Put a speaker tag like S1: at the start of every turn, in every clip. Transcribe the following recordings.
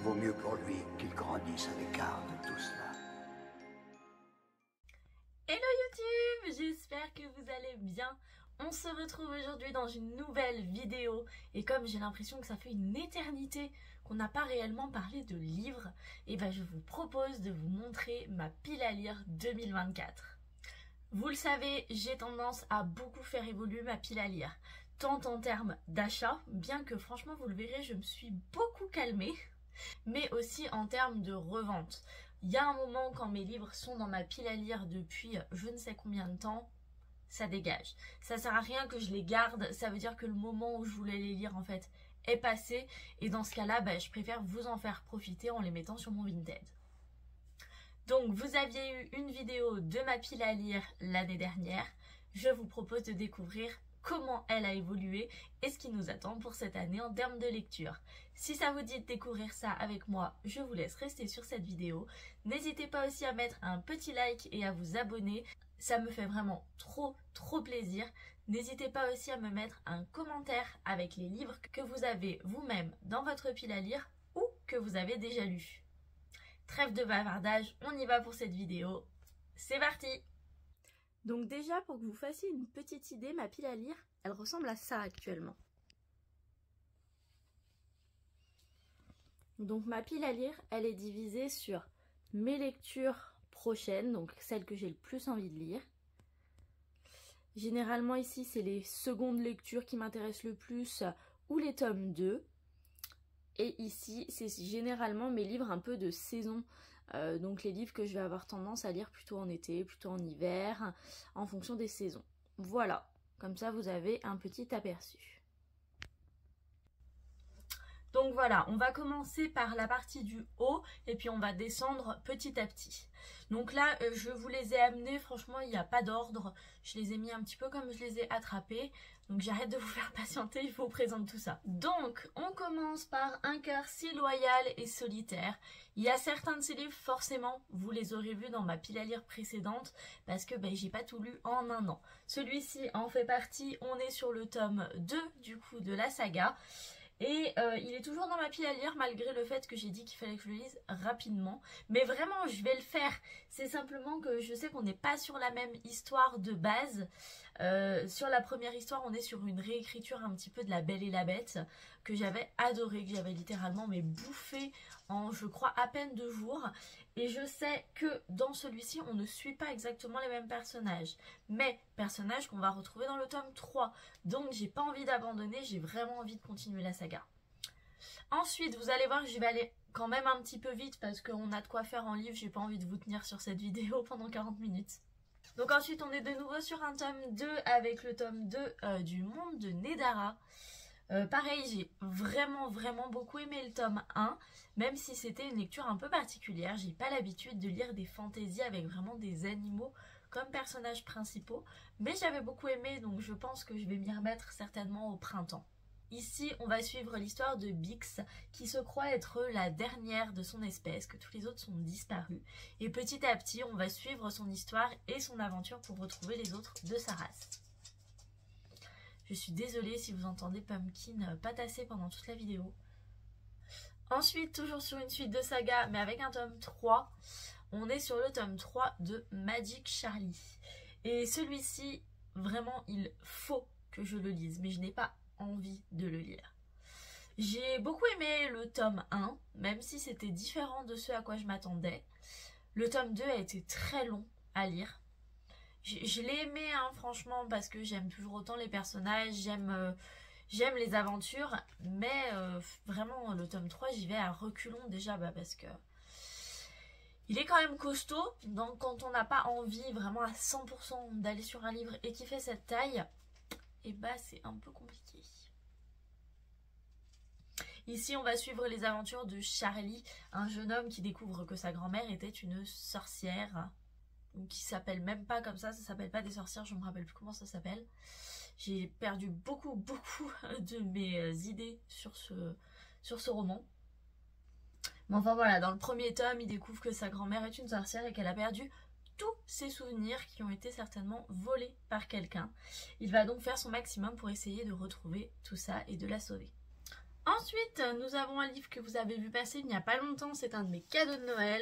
S1: Il vaut mieux pour lui qu'il grandisse à l'écart de tout cela.
S2: Hello YouTube, j'espère que vous allez bien. On se retrouve aujourd'hui dans une nouvelle vidéo et comme j'ai l'impression que ça fait une éternité qu'on n'a pas réellement parlé de livres, et ben je vous propose de vous montrer ma pile à lire 2024. Vous le savez, j'ai tendance à beaucoup faire évoluer ma pile à lire, tant en termes d'achat, bien que franchement vous le verrez, je me suis beaucoup calmée, mais aussi en termes de revente. Il y a un moment quand mes livres sont dans ma pile à lire depuis je ne sais combien de temps, ça dégage. Ça sert à rien que je les garde, ça veut dire que le moment où je voulais les lire en fait est passé et dans ce cas-là, je préfère vous en faire profiter en les mettant sur mon Vinted. Donc vous aviez eu une vidéo de ma pile à lire l'année dernière, je vous propose de découvrir comment elle a évolué et ce qui nous attend pour cette année en termes de lecture. Si ça vous dit de découvrir ça avec moi, je vous laisse rester sur cette vidéo. N'hésitez pas aussi à mettre un petit like et à vous abonner, ça me fait vraiment trop plaisir. N'hésitez pas aussi à me mettre un commentaire avec les livres que vous avez vous-même dans votre pile à lire ou que vous avez déjà lus. Trêve de bavardage, on y va pour cette vidéo. C'est parti! Donc déjà, pour que vous fassiez une petite idée, ma pile à lire, elle ressemble à ça actuellement. Donc ma pile à lire, elle est divisée sur mes lectures prochaines, donc celles que j'ai le plus envie de lire. Généralement ici, c'est les secondes lectures qui m'intéressent le plus ou les tomes 2. Et ici, c'est généralement mes livres un peu de saison, donc les livres que je vais avoir tendance à lire plutôt en été, plutôt en hiver, en fonction des saisons. Voilà, comme ça vous avez un petit aperçu. Donc voilà, on va commencer par la partie du haut et puis on va descendre petit à petit. Donc là, je vous les ai amenés, franchement, il n'y a pas d'ordre. Je les ai mis un petit peu comme je les ai attrapés. Donc j'arrête de vous faire patienter, il faut vous présenter tout ça. Donc, on commence par Un cœur si loyal et solitaire. Il y a certains de ces livres, forcément, vous les aurez vus dans ma pile à lire précédente parce que j'ai pas tout lu en un an. Celui-ci en fait partie, on est sur le tome 2 du coup de la saga. Et il est toujours dans ma pile à lire malgré le fait que j'ai dit qu'il fallait que je le lise rapidement. Mais vraiment, je vais le faire. C'est simplement que je sais qu'on n'est pas sur la même histoire de base. Sur la première histoire, on est sur une réécriture un petit peu de La Belle et la Bête que j'avais adoré, que j'avais littéralement bouffé en, je crois, à peine 2 jours. Et je sais que dans celui-ci, on ne suit pas exactement les mêmes personnages. Mais personnages qu'on va retrouver dans le tome 3. Donc j'ai pas envie d'abandonner, j'ai vraiment envie de continuer la saga. Ensuite, vous allez voir, je vais aller quand même un petit peu vite parce qu'on a de quoi faire en livre, j'ai pas envie de vous tenir sur cette vidéo pendant 40 minutes. Donc ensuite, on est de nouveau sur un tome 2 avec le tome 2 du Monde de Nedara. Pareil, j'ai vraiment beaucoup aimé le tome 1, même si c'était une lecture un peu particulière. J'ai pas l'habitude de lire des fantaisies avec vraiment des animaux comme personnages principaux, mais j'avais beaucoup aimé, donc je pense que je vais m'y remettre certainement au printemps. Ici, on va suivre l'histoire de Bix, qui se croit être la dernière de son espèce, que tous les autres sont disparus. Et petit à petit, on va suivre son histoire et son aventure pour retrouver les autres de sa race. Je suis désolée si vous entendez Pumpkin patasser pendant toute la vidéo. Ensuite, toujours sur une suite de saga, mais avec un tome 3, on est sur le tome 3 de Magic Charlie. Et celui-ci, vraiment, il faut que je le lise, mais je n'ai pas envie de le lire. J'ai beaucoup aimé le tome 1, même si c'était différent de ce à quoi je m'attendais. Le tome 2 a été très long à lire. Je l'ai aimé, hein, franchement, parce que j'aime toujours autant les personnages, j'aime les aventures, mais vraiment, le tome 3, j'y vais à reculons déjà, parce que il est quand même costaud, donc quand on n'a pas envie vraiment à 100% d'aller sur un livre et qui fait cette taille, et c'est un peu compliqué. Ici, on va suivre les aventures de Charlie, un jeune homme qui découvre que sa grand-mère était une sorcière, qui s'appelle même pas comme ça s'appelle pas des sorcières, je me rappelle plus comment ça s'appelle. J'ai perdu beaucoup de mes idées sur ce roman. Mais enfin voilà, dans le premier tome, il découvre que sa grand-mère est une sorcière et qu'elle a perdu tous ses souvenirs qui ont été certainement volés par quelqu'un. Il va donc faire son maximum pour essayer de retrouver tout ça et de la sauver. Ensuite, nous avons un livre que vous avez vu passer il n'y a pas longtemps, c'est un de mes cadeaux de Noël.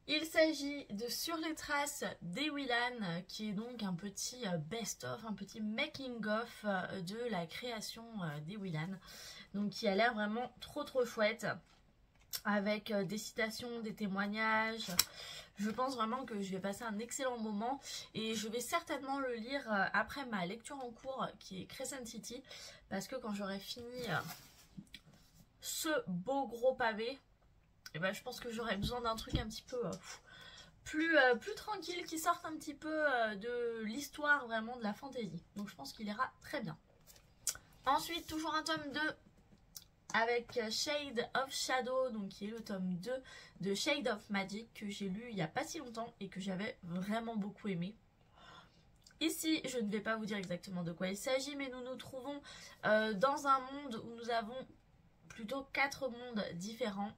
S2: Il s'agit de Sur les traces d'Ewilan, qui est donc un petit best-of, un petit making-of de la création d'Ewilan. Donc qui a l'air vraiment trop chouette, avec des citations, des témoignages. Je pense vraiment que je vais passer un excellent moment et je vais certainement le lire après ma lecture en cours qui est Crescent City, parce que quand j'aurai fini ce beau gros pavé, et ben, je pense que j'aurais besoin d'un truc un petit peu plus tranquille, qui sorte un petit peu de l'histoire, vraiment de la fantaisie. Donc je pense qu'il ira très bien. Ensuite, toujours un tome 2 avec Shade of Shadow, donc qui est le tome 2 de Shade of Magic, que j'ai lu il n'y a pas si longtemps et que j'avais vraiment beaucoup aimé. Ici, je ne vais pas vous dire exactement de quoi il s'agit, mais nous nous trouvons dans un monde où nous avons plutôt 4 mondes différents,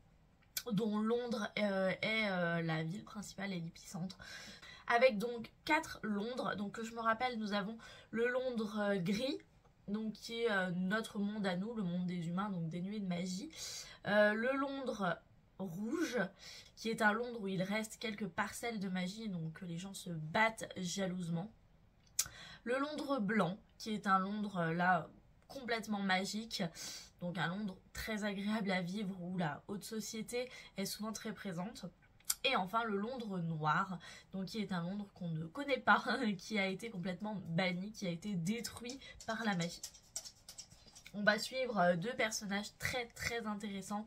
S2: dont Londres est la ville principale et l'épicentre. Avec donc 4 Londres. Donc je me rappelle, nous avons le Londres gris, donc qui est notre monde à nous, le monde des humains, donc dénué de magie. Le Londres rouge, qui est un Londres où il reste quelques parcelles de magie, donc les gens se battent jalousement. Le Londres blanc, qui est un Londres là complètement magique, donc un Londres très agréable à vivre où la haute société est souvent très présente. Et enfin le Londres noir, donc qui est un Londres qu'on ne connaît pas, qui a été complètement banni, qui a été détruit par la magie. On va suivre 2 personnages très intéressants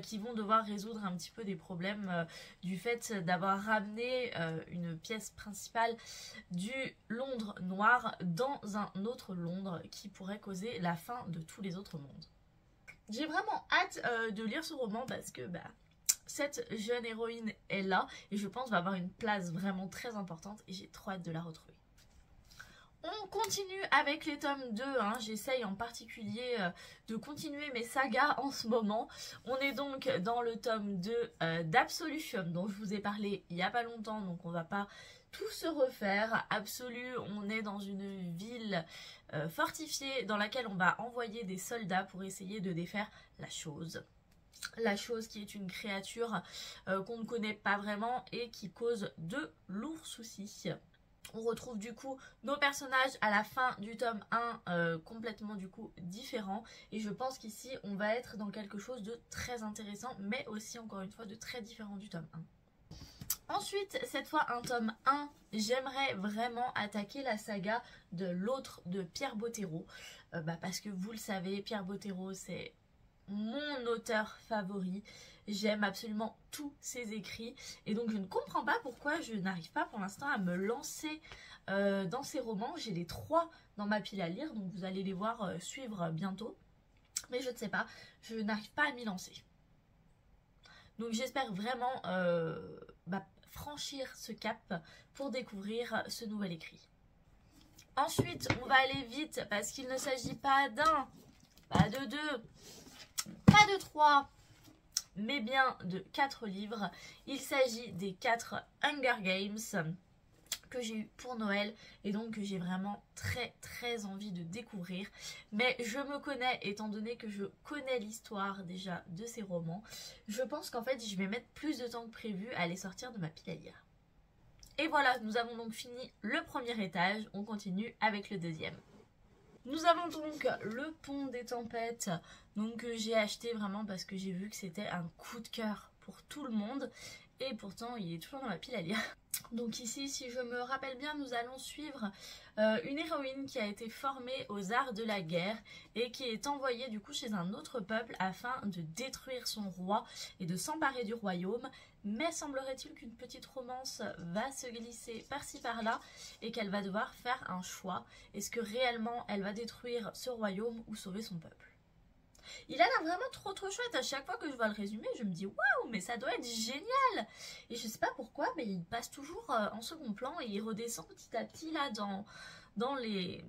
S2: qui vont devoir résoudre un petit peu des problèmes du fait d'avoir ramené une pièce principale du Londres noir dans un autre Londres qui pourrait causer la fin de tous les autres mondes. J'ai vraiment hâte de lire ce roman parce que cette jeune héroïne est là et je pense va avoir une place vraiment très importante et j'ai trop hâte de la retrouver. On continue avec les tomes 2, j'essaye en particulier de continuer mes sagas en ce moment. On est donc dans le tome 2 d'Absolution dont je vous ai parlé il n'y a pas longtemps, donc on va pas tout se refaire. Absolu, on est dans une ville fortifiée dans laquelle on va envoyer des soldats pour essayer de défaire la chose. La chose qui est une créature qu'on ne connaît pas vraiment et qui cause de lourds soucis. On retrouve du coup nos personnages à la fin du tome 1 complètement du coup différents. Et je pense qu'ici on va être dans quelque chose de très intéressant, mais aussi encore une fois de très différent du tome 1. Ensuite, cette fois un tome 1, j'aimerais vraiment attaquer la saga de l'autre de Pierre Bottero. Parce que vous le savez, Pierre Bottero c'est mon auteur favori. J'aime absolument tous ses écrits et donc je ne comprends pas pourquoi je n'arrive pas pour l'instant à me lancer dans ses romans. J'ai les 3 dans ma pile à lire, donc vous allez les voir suivre bientôt. Mais je ne sais pas, je n'arrive pas à m'y lancer. Donc j'espère vraiment franchir ce cap pour découvrir ce nouvel écrit. Ensuite, on va aller vite parce qu'il ne s'agit pas d'un, pas de 2, pas de 3, mais bien de 4 livres. Il s'agit des 4 Hunger Games que j'ai eu pour Noël et donc que j'ai vraiment très envie de découvrir. Mais je me connais, étant donné que je connais l'histoire déjà de ces romans, je pense qu'en fait je vais mettre plus de temps que prévu à les sortir de ma pile à lire. Et voilà, nous avons donc fini le premier étage, on continue avec le deuxième. Nous avons donc le Pont des Tempêtes, donc que j'ai acheté vraiment parce que j'ai vu que c'était un coup de cœur pour tout le monde. Et pourtant, il est toujours dans ma pile à lire. Donc ici, si je me rappelle bien, nous allons suivre une héroïne qui a été formée aux arts de la guerre et qui est envoyée du coup chez un autre peuple afin de détruire son roi et de s'emparer du royaume. Mais semblerait-il qu'une petite romance va se glisser par-ci par-là et qu'elle va devoir faire un choix. Est-ce que réellement elle va détruire ce royaume ou sauver son peuple? Il a l'air vraiment trop chouette. À chaque fois que je vois le résumé, je me dis waouh, mais ça doit être génial. Et je sais pas pourquoi, mais il passe toujours en second plan et il redescend petit à petit là dans les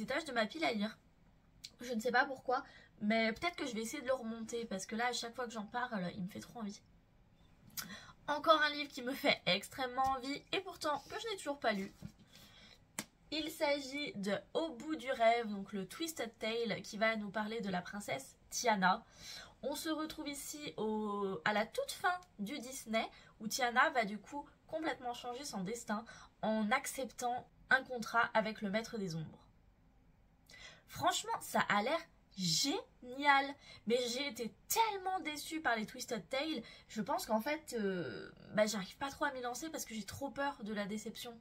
S2: étages de ma pile à lire. Je ne sais pas pourquoi, mais peut-être que je vais essayer de le remonter parce que là, à chaque fois que j'en parle, il me fait trop envie. Encore un livre qui me fait extrêmement envie et pourtant que je n'ai toujours pas lu. Il s'agit de Au bout du rêve, donc le Twisted Tale qui va nous parler de la princesse Tiana. On se retrouve ici à la toute fin du Disney où Tiana va du coup complètement changer son destin en acceptant un contrat avec le maître des ombres. Franchement, ça a l'air génial, mais j'ai été tellement déçue par les Twisted Tale, je pense qu'en fait, j'arrive pas trop à m'y lancer parce que j'ai trop peur de la déception.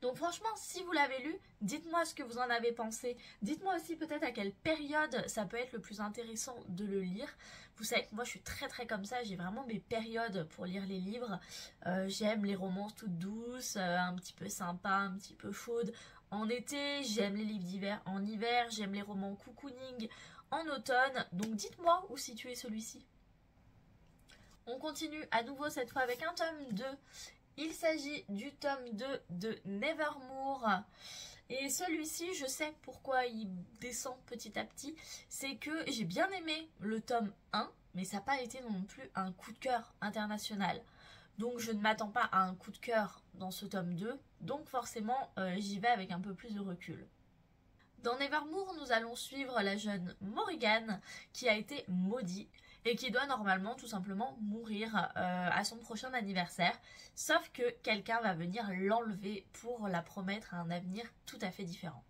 S2: Donc franchement, si vous l'avez lu, dites-moi ce que vous en avez pensé. Dites-moi aussi peut-être à quelle période ça peut être le plus intéressant de le lire. Vous savez que moi je suis très comme ça, j'ai vraiment mes périodes pour lire les livres. J'aime les romances toutes douces, un petit peu sympas, un petit peu chaudes. En été, j'aime les livres d'hiver. En hiver, j'aime les romans cocooning. En automne, donc dites-moi où situer celui-ci. On continue à nouveau cette fois avec un tome 2. Il s'agit du tome 2 de Nevermoor. Et celui-ci, je sais pourquoi il descend petit à petit. C'est que j'ai bien aimé le tome 1, mais ça n'a pas été non plus un coup de cœur international. Donc je ne m'attends pas à un coup de cœur dans ce tome 2. Donc forcément, j'y vais avec un peu plus de recul. Dans Nevermoor, nous allons suivre la jeune Morrigan qui a été maudite et qui doit normalement tout simplement mourir à son prochain anniversaire, sauf que quelqu'un va venir l'enlever pour la promettre un avenir tout à fait différent.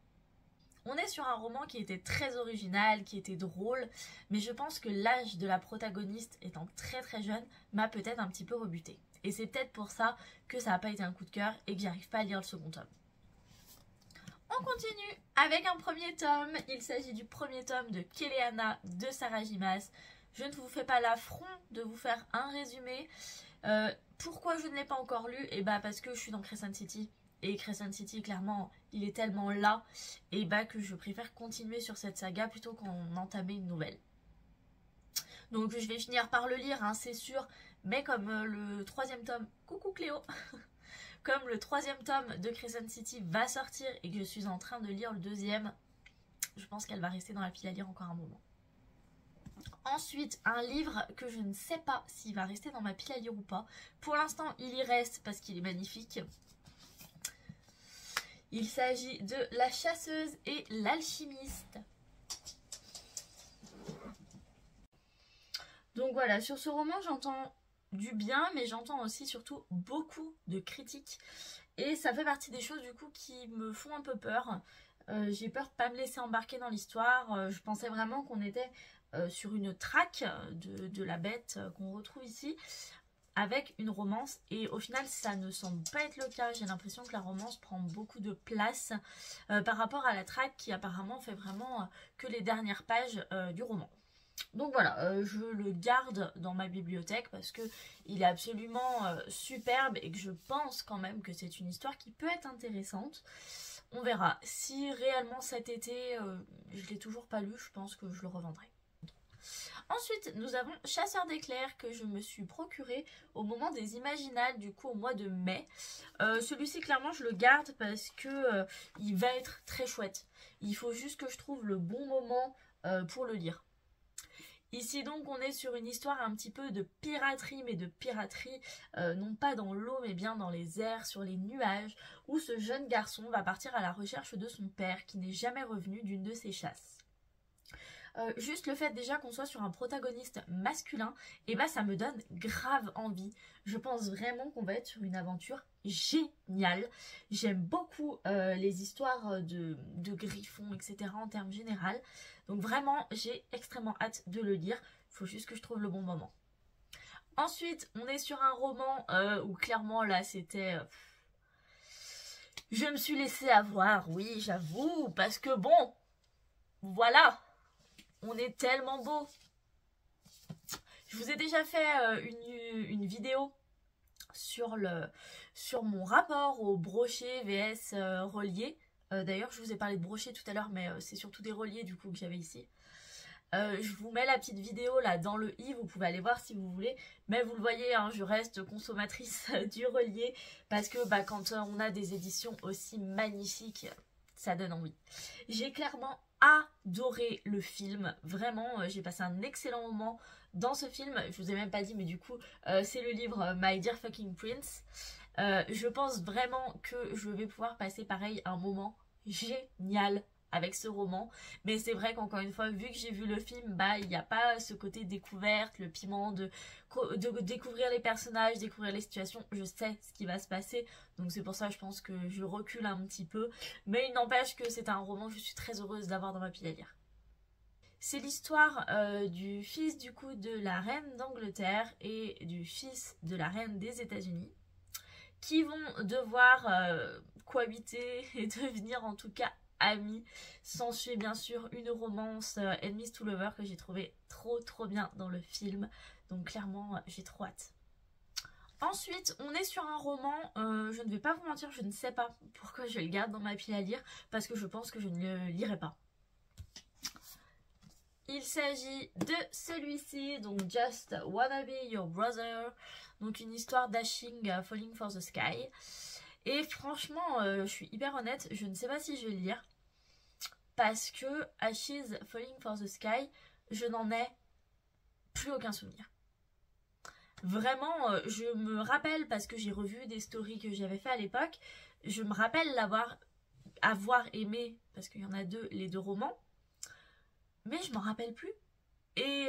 S2: On est sur un roman qui était très original, qui était drôle, mais je pense que l'âge de la protagoniste étant très jeune m'a peut-être un petit peu rebutée. Et c'est peut-être pour ça que ça n'a pas été un coup de cœur et que j'arrive pas à lire le second tome. On continue avec un premier tome, il s'agit du premier tome de Keleana de Sarah J. Maas. Je ne vous fais pas l'affront de vous faire un résumé. Pourquoi je ne l'ai pas encore lu? Et parce que je suis dans Crescent City. Et Crescent City, clairement, il est tellement là. Et que je préfère continuer sur cette saga plutôt qu'en entamer une nouvelle. Donc je vais finir par le lire, hein, c'est sûr. Mais comme le troisième tome, coucou Cléo, comme le troisième tome de Crescent City va sortir et que je suis en train de lire le deuxième, je pense qu'elle va rester dans la pile à lire encore un moment. Ensuite, un livre que je ne sais pas s'il va rester dans ma pile à lire ou pas. Pour l'instant, il y reste parce qu'il est magnifique. Il s'agit de La chasseuse et l'alchimiste. Donc voilà, sur ce roman, j'entends du bien, mais j'entends aussi surtout beaucoup de critiques. Et ça fait partie des choses du coup qui me font un peu peur. J'ai peur de ne pas me laisser embarquer dans l'histoire. Je pensais vraiment qu'on était sur une traque de la bête qu'on retrouve ici avec une romance, et au final ça ne semble pas être le cas. J'ai l'impression que la romance prend beaucoup de place par rapport à la traque qui apparemment fait vraiment que les dernières pages du roman. Donc voilà, je le garde dans ma bibliothèque parce que il est absolument superbe et que je pense quand même que c'est une histoire qui peut être intéressante. On verra. Si réellement cet été, je l'ai toujours pas lu, je pense que je le revendrai. Ensuite, nous avons Chasseur d'éclairs que je me suis procuré au moment des Imaginales, du coup au mois de mai. Celui-ci, clairement, je le garde parce que il va être très chouette. Il faut juste que je trouve le bon moment pour le lire. Ici donc on est sur une histoire un petit peu de piraterie, mais de piraterie non pas dans l'eau mais bien dans les airs, sur les nuages, où ce jeune garçon va partir à la recherche de son père qui n'est jamais revenu d'une de ses chasses. Juste le fait déjà qu'on soit sur un protagoniste masculin, et ça me donne grave envie. Je pense vraiment qu'on va être sur une aventure géniale. J'aime beaucoup les histoires de griffons, etc. en termes généraux. Donc vraiment, j'ai extrêmement hâte de le lire. Il faut juste que je trouve le bon moment. Ensuite, on est sur un roman où clairement là c'était... Je me suis laissée avoir, oui j'avoue, parce que bon, voilà. On est tellement beau. Je vous ai déjà fait une vidéo sur mon rapport au brochet vs relié. D'ailleurs, je vous ai parlé de brochet tout à l'heure, mais c'est surtout des reliés du coup que j'avais ici. Je vous mets la petite vidéo là dans le i, vous pouvez aller voir si vous voulez. Mais vous le voyez, hein, je reste consommatrice du relié parce que quand on a des éditions aussi magnifiques, ça donne envie. J'ai clairement adoré le film, vraiment j'ai passé un excellent moment dans ce film. Je vous ai même pas dit mais du coup c'est le livre My Dear Fucking Prince Je pense vraiment que je vais pouvoir passer pareil un moment génial avec ce roman, mais c'est vrai qu'encore une fois, vu que j'ai vu le film, bah il n'y a pas ce côté découverte, le piment de découvrir les personnages, découvrir les situations. Je sais ce qui va se passer, donc c'est pour ça je pense que je recule un petit peu, mais il n'empêche que c'est un roman que je suis très heureuse d'avoir dans ma pile à lire. C'est l'histoire du fils du coup de la reine d'Angleterre et du fils de la reine des États-Unis qui vont devoir cohabiter et devenir en tout cas amis. S'ensuit bien sûr une romance Enemies to Lovers que j'ai trouvé trop bien dans le film. Donc clairement j'ai trop hâte. Ensuite, on est sur un roman, je ne vais pas vous mentir, je ne sais pas pourquoi je le garde dans ma pile à lire, parce que je pense que je ne le lirai pas. Il s'agit de celui-ci, donc Just Wanna Be Your Brother, donc une histoire dashing Falling for the Sky. Et franchement, je suis hyper honnête, je ne sais pas si je vais le lire, parce que Ashes Falling for the Sky, je n'en ai plus aucun souvenir. Vraiment, je me rappelle, parce que j'ai revu des stories que j'avais fait à l'époque, je me rappelle avoir aimé, parce qu'il y en a deux, les deux romans, mais je m'en rappelle plus. Et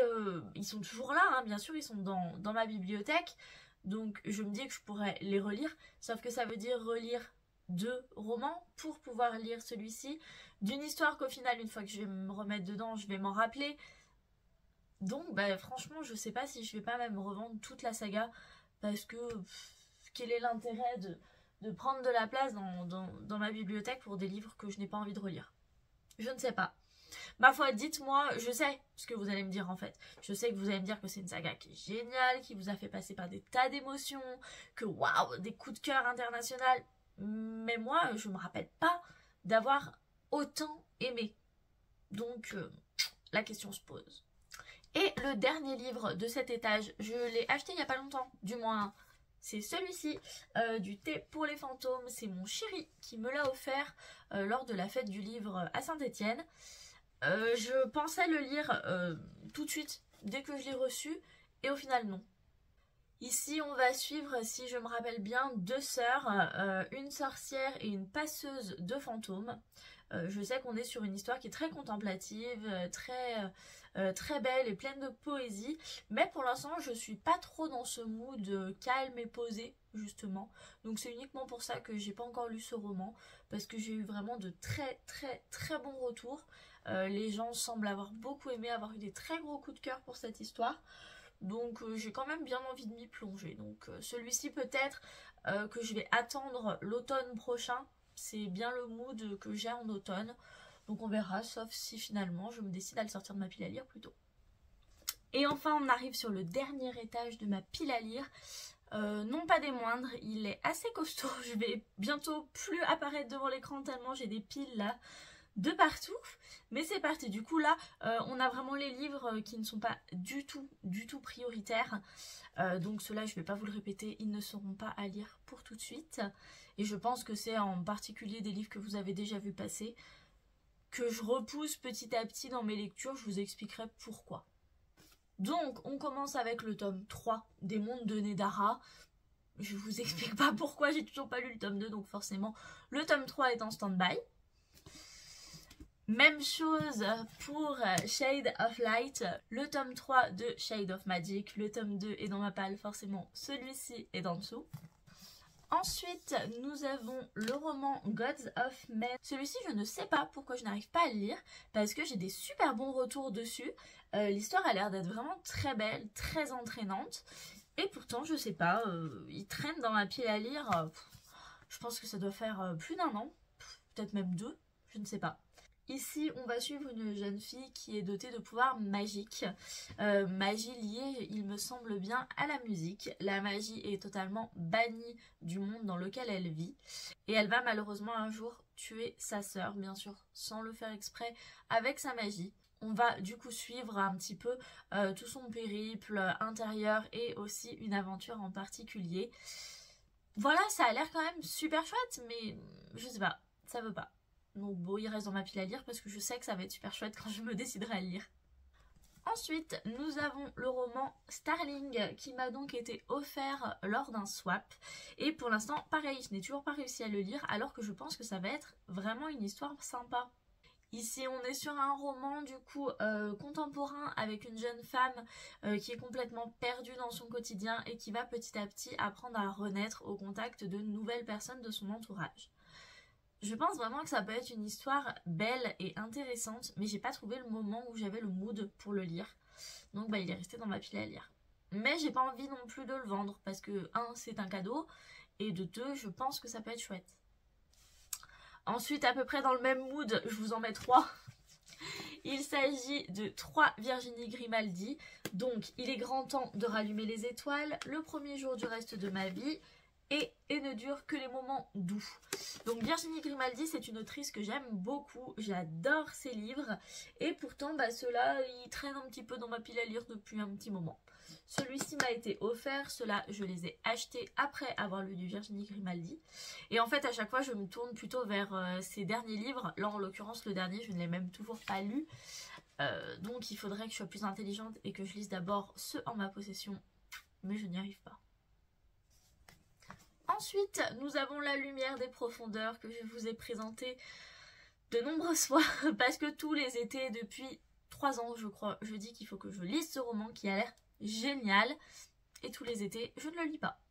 S2: ils sont toujours là, hein, bien sûr, ils sont dans ma bibliothèque. Donc je me dis que je pourrais les relire. Sauf que ça veut dire relire 2 romans pour pouvoir lire celui-ci. D'une histoire qu'au final, une fois que je vais me remettre dedans, je vais m'en rappeler. Donc bah, franchement, je sais pas si je vais pas même revendre toute la saga. Parce que quel est l'intérêt de prendre de la place dans ma bibliothèque pour des livres que je n'ai pas envie de relire? Je ne sais pas. Ma foi, dites-moi, je sais ce que vous allez me dire en fait. Je sais que vous allez me dire que c'est une saga qui est géniale, qui vous a fait passer par des tas d'émotions, que waouh, des coups de cœur internationaux. Mais moi, je me rappelle pas d'avoir autant aimé. Donc, la question se pose. Et le dernier livre de cet étage, je l'ai acheté il n'y a pas longtemps, du moins. C'est celui-ci, du thé pour les fantômes. C'est mon chéri qui me l'a offert lors de la fête du livre à Saint-Étienne. Je pensais le lire tout de suite dès que je l'ai reçu et au final non. Ici on va suivre, si je me rappelle bien, 2 sœurs, une sorcière et une passeuse de fantômes. Je sais qu'on est sur une histoire qui est très contemplative, très belle et pleine de poésie, mais pour l'instant je suis pas trop dans ce mood calme et posé justement, donc c'est uniquement pour ça que j'ai pas encore lu ce roman, parce que j'ai eu vraiment de très bons retours. Les gens semblent avoir beaucoup aimé, avoir eu des très gros coups de cœur pour cette histoire, donc j'ai quand même bien envie de m'y plonger. Donc celui-ci peut-être que je vais attendre l'automne prochain. C'est bien le mood que j'ai en automne. Donc on verra, sauf si finalement je me décide à le sortir de ma pile à lire plus tôt. Et enfin on arrive sur le dernier étage de ma pile à lire. Non pas des moindres, il est assez costaud. Je vais bientôt plus apparaître devant l'écran tellement j'ai des piles là de partout. Mais c'est parti, du coup là on a vraiment les livres qui ne sont pas du tout prioritaires. Donc ceux-là je ne vais pas vous le répéter, ils ne seront pas à lire pour tout de suite. Et je pense que c'est en particulier des livres que vous avez déjà vu passer que je repousse petit à petit dans mes lectures, je vous expliquerai pourquoi. Donc on commence avec le tome 3 des Mondes de Nedara. Je vous explique pas pourquoi, j'ai toujours pas lu le tome 2, donc forcément le tome 3 est en stand-by. Même chose pour Shade of Light, le tome 3 de Shade of Magic, le tome 2 est dans ma palle, forcément celui-ci est en dessous. Ensuite, nous avons le roman Gods of Men. Celui-ci, je ne sais pas pourquoi je n'arrive pas à le lire, parce que j'ai des super bons retours dessus. L'histoire a l'air d'être vraiment très belle, très entraînante. Et pourtant, je sais pas, il traîne dans ma pile à lire. Je pense que ça doit faire plus d'1 an, peut-être même 2, je ne sais pas. Ici, on va suivre une jeune fille qui est dotée de pouvoirs magiques. Magie liée, il me semble bien, à la musique. La magie est totalement bannie du monde dans lequel elle vit. Et elle va malheureusement un jour tuer sa sœur, bien sûr, sans le faire exprès, avec sa magie. On va du coup suivre un petit peu tout son périple intérieur et aussi une aventure en particulier. Voilà, ça a l'air quand même super chouette, mais je sais pas, ça veut pas. Donc bon, il reste dans ma pile à lire parce que je sais que ça va être super chouette quand je me déciderai à le lire. Ensuite, nous avons le roman Starling qui m'a donc été offert lors d'un swap. Et pour l'instant, pareil, je n'ai toujours pas réussi à le lire alors que je pense que ça va être vraiment une histoire sympa. Ici, on est sur un roman du coup contemporain avec une jeune femme qui est complètement perdue dans son quotidien et qui va petit à petit apprendre à renaître au contact de nouvelles personnes de son entourage. Je pense vraiment que ça peut être une histoire belle et intéressante, mais j'ai pas trouvé le moment où j'avais le mood pour le lire. Donc il est resté dans ma pile à lire. Mais j'ai pas envie non plus de le vendre parce que 1, c'est un cadeau et de 2, je pense que ça peut être chouette. Ensuite, à peu près dans le même mood, je vous en mets 3. Il s'agit de 3 Virginie Grimaldi. Donc, il est grand temps de rallumer les étoiles, le premier jour du reste de ma vie et ne dure que les moments doux. Donc, Virginie Grimaldi, c'est une autrice que j'aime beaucoup. J'adore ses livres. Et pourtant, ceux-là, ils traînent un petit peu dans ma pile à lire depuis un petit moment. Celui-ci m'a été offert, ceux-là je les ai achetés après avoir lu du Virginie Grimaldi. Et en fait à chaque fois je me tourne plutôt vers ces derniers livres. Là en l'occurrence le dernier je ne l'ai même toujours pas lu. Donc il faudrait que je sois plus intelligente et que je lise d'abord ceux en ma possession. Mais je n'y arrive pas. Ensuite nous avons La lumière des profondeurs que je vous ai présenté de nombreuses fois. Parce que tous les étés depuis 3 ans je crois, je dis qu'il faut que je lise ce roman qui a l'air génial et tous les étés je ne le lis pas.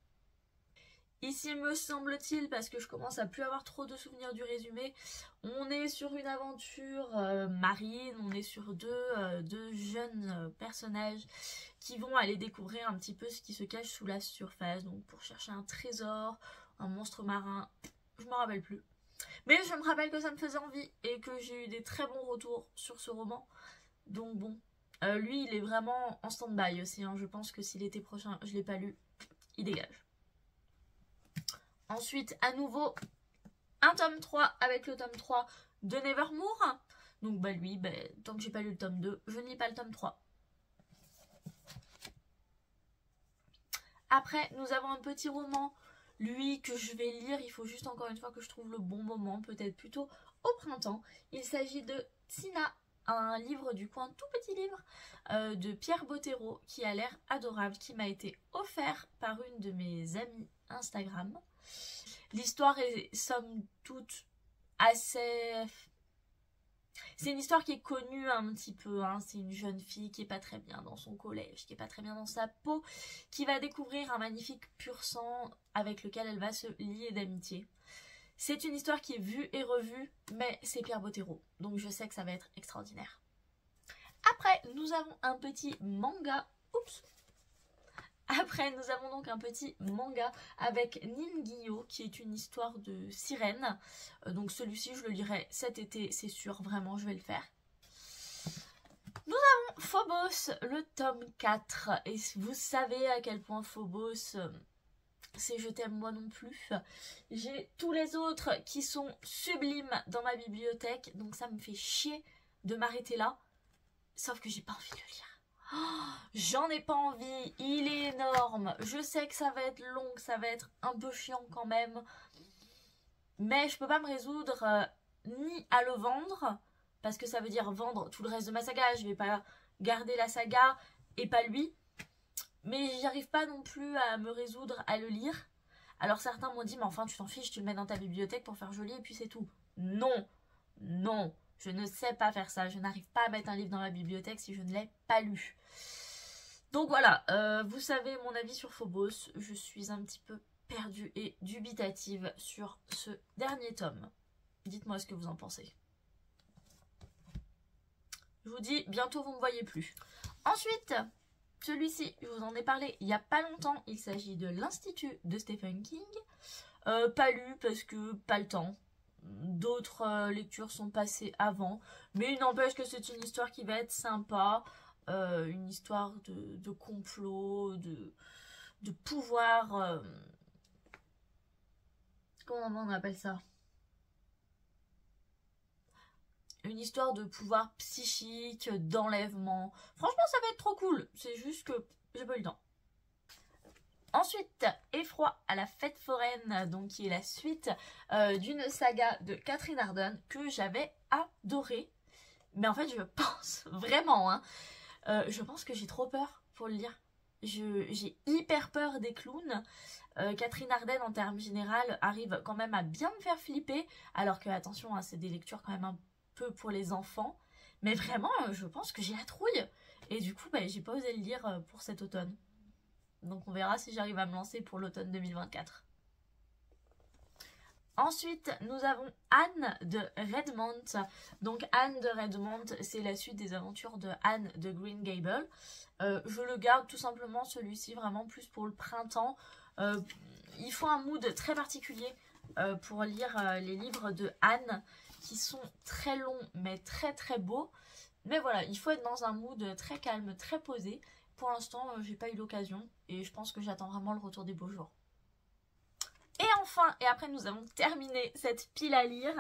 S2: Ici me semble-t-il, parce que je commence à plus avoir trop de souvenirs du résumé, on est sur une aventure marine, on est sur deux jeunes personnages qui vont aller découvrir un petit peu ce qui se cache sous la surface, donc pour chercher un trésor, un monstre marin, je me rappelle plus. Mais je me rappelle que ça me faisait envie et que j'ai eu des très bons retours sur ce roman, donc bon. Lui, il est vraiment en stand-by aussi. Hein. Je pense que si l'été prochain, je ne l'ai pas lu, il dégage. Ensuite, à nouveau, un tome 3 avec le tome 3 de Nevermore. Donc, lui, tant que j'ai pas lu le tome 2, je ne lis pas le tome 3. Après, nous avons un petit roman, lui, que je vais lire. Il faut juste encore une fois que je trouve le bon moment, peut-être plutôt au printemps. Il s'agit de Tina. Un livre du coin, tout petit livre de Pierre Bottero qui a l'air adorable, qui m'a été offert par une de mes amies Instagram. L'histoire est somme toute assez... C'est une histoire qui est connue un petit peu, hein. C'est une jeune fille qui est pas très bien dans son collège, qui est pas très bien dans sa peau, qui va découvrir un magnifique pur sang avec lequel elle va se lier d'amitié. C'est une histoire qui est vue et revue, mais c'est Pierre Bottero, donc je sais que ça va être extraordinaire. Après, nous avons un petit manga. Oups. Après, nous avons donc un petit manga avec Nin Guillot, qui est une histoire de sirène. Donc celui-ci, je le lirai cet été, c'est sûr, vraiment, je vais le faire. Nous avons Phobos, le tome 4. Et vous savez à quel point Phobos... c'est Je t'aime moi non plus. J'ai tous les autres qui sont sublimes dans ma bibliothèque, donc ça me fait chier de m'arrêter là. Sauf que j'ai pas envie de le lire. Oh, j'en ai pas envie, il est énorme. Je sais que ça va être long, que ça va être un peu chiant quand même. Mais je peux pas me résoudre ni à le vendre, parce que ça veut dire vendre tout le reste de ma saga. Je vais pas garder la saga et pas lui. Mais j'arrive pas non plus à me résoudre à le lire. Alors certains m'ont dit, mais enfin tu t'en fiches, tu le mets dans ta bibliothèque pour faire joli et puis c'est tout. Non, non, je ne sais pas faire ça. Je n'arrive pas à mettre un livre dans ma bibliothèque si je ne l'ai pas lu. Donc voilà, vous savez mon avis sur Phobos. Je suis un petit peu perdue et dubitative sur ce dernier tome. Dites-moi ce que vous en pensez. Je vous dis, bientôt vous ne me voyez plus. Ensuite... celui-ci, je vous en ai parlé il n'y a pas longtemps, il s'agit de l'Institut de Stephen King. Pas lu parce que pas le temps. D'autres lectures sont passées avant. Mais il n'empêche que c'est une histoire qui va être sympa. Une histoire de complot, de pouvoir... comment on appelle ça ? Une histoire de pouvoir psychique, d'enlèvement. Franchement, ça va être trop cool. C'est juste que j'ai pas eu le temps. Ensuite, Effroi à la fête foraine, donc qui est la suite d'une saga de Catherine Ardern que j'avais adorée. Mais en fait, je pense vraiment, hein, Je pense que j'ai trop peur pour le lire. J'ai hyper peur des clowns. Catherine Arden, en termes général, arrive quand même à bien me faire flipper. Alors que, attention, hein, c'est des lectures quand même un peu pour les enfants. Mais vraiment, je pense que j'ai la trouille. Et du coup, j'ai pas osé le lire pour cet automne. Donc on verra si j'arrive à me lancer pour l'automne 2024. Ensuite, nous avons Anne de Redmond. Donc Anne de Redmond, c'est la suite des aventures de Anne de Green Gables. Je le garde tout simplement, celui-ci, vraiment plus pour le printemps. Il faut un mood très particulier pour lire les livres de Anne, qui sont très longs mais très très beaux. Mais voilà, il faut être dans un mood très calme, très posé. Pour l'instant, j'ai pas eu l'occasion et je pense que j'attends vraiment le retour des beaux jours. Et enfin, et après nous avons terminé cette pile à lire,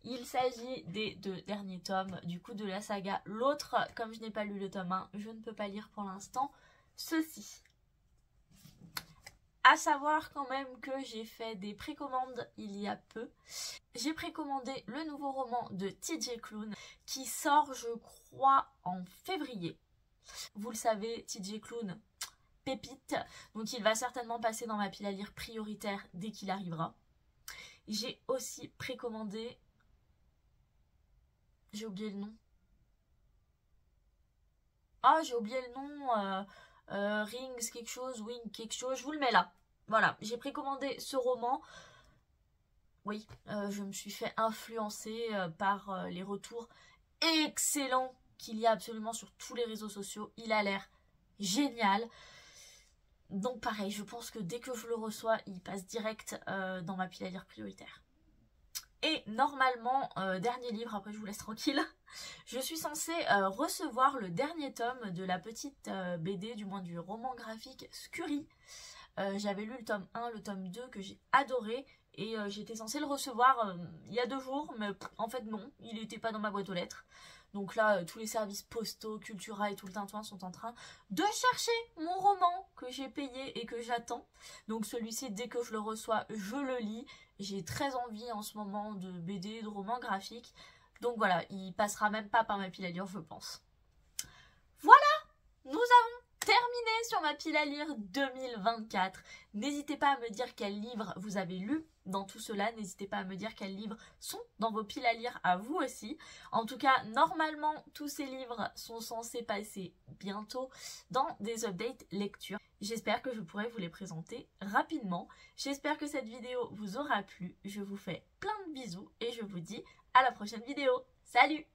S2: il s'agit des 2 derniers tomes du coup de la saga. L'autre, comme je n'ai pas lu le tome 1, je ne peux pas lire pour l'instant ceci. À savoir quand même que j'ai fait des précommandes il y a peu. J'ai précommandé le nouveau roman de TJ Klune qui sort, je crois, en février. Vous le savez, TJ Klune, pépite, donc il va certainement passer dans ma pile à lire prioritaire dès qu'il arrivera. J'ai aussi précommandé... J'ai oublié le nom. Ah, j'ai oublié le nom... Rings quelque chose, Wing quelque chose, je vous le mets là. Voilà, j'ai précommandé ce roman. Oui, je me suis fait influencer par les retours excellents qu'il y a absolument sur tous les réseaux sociaux. Il a l'air génial. Donc pareil, je pense que dès que je le reçois, il passe direct dans ma pile à lire prioritaire. Et normalement, dernier livre, après je vous laisse tranquille, je suis censée recevoir le dernier tome de la petite BD, du moins du roman graphique Scurry. J'avais lu le tome 1, le tome 2 que j'ai adoré et j'étais censée le recevoir il y a 2 jours, mais en fait non, il n'était pas dans ma boîte aux lettres. Donc là, tous les services postaux, Cultura et tout le tintouin sont en train de chercher mon roman que j'ai payé et que j'attends. Donc celui-ci, dès que je le reçois, je le lis. J'ai très envie en ce moment de BD, de romans graphiques. Donc voilà, il passera même pas par ma pile à lire, je pense. Voilà, nous avons terminé sur ma pile à lire 2024. N'hésitez pas à me dire quels livres vous avez lus dans tout cela. N'hésitez pas à me dire quels livres sont dans vos piles à lire à vous aussi. En tout cas, normalement, tous ces livres sont censés passer bientôt dans des updates lecture. J'espère que je pourrai vous les présenter rapidement. J'espère que cette vidéo vous aura plu. Je vous fais plein de bisous et je vous dis à la prochaine vidéo. Salut!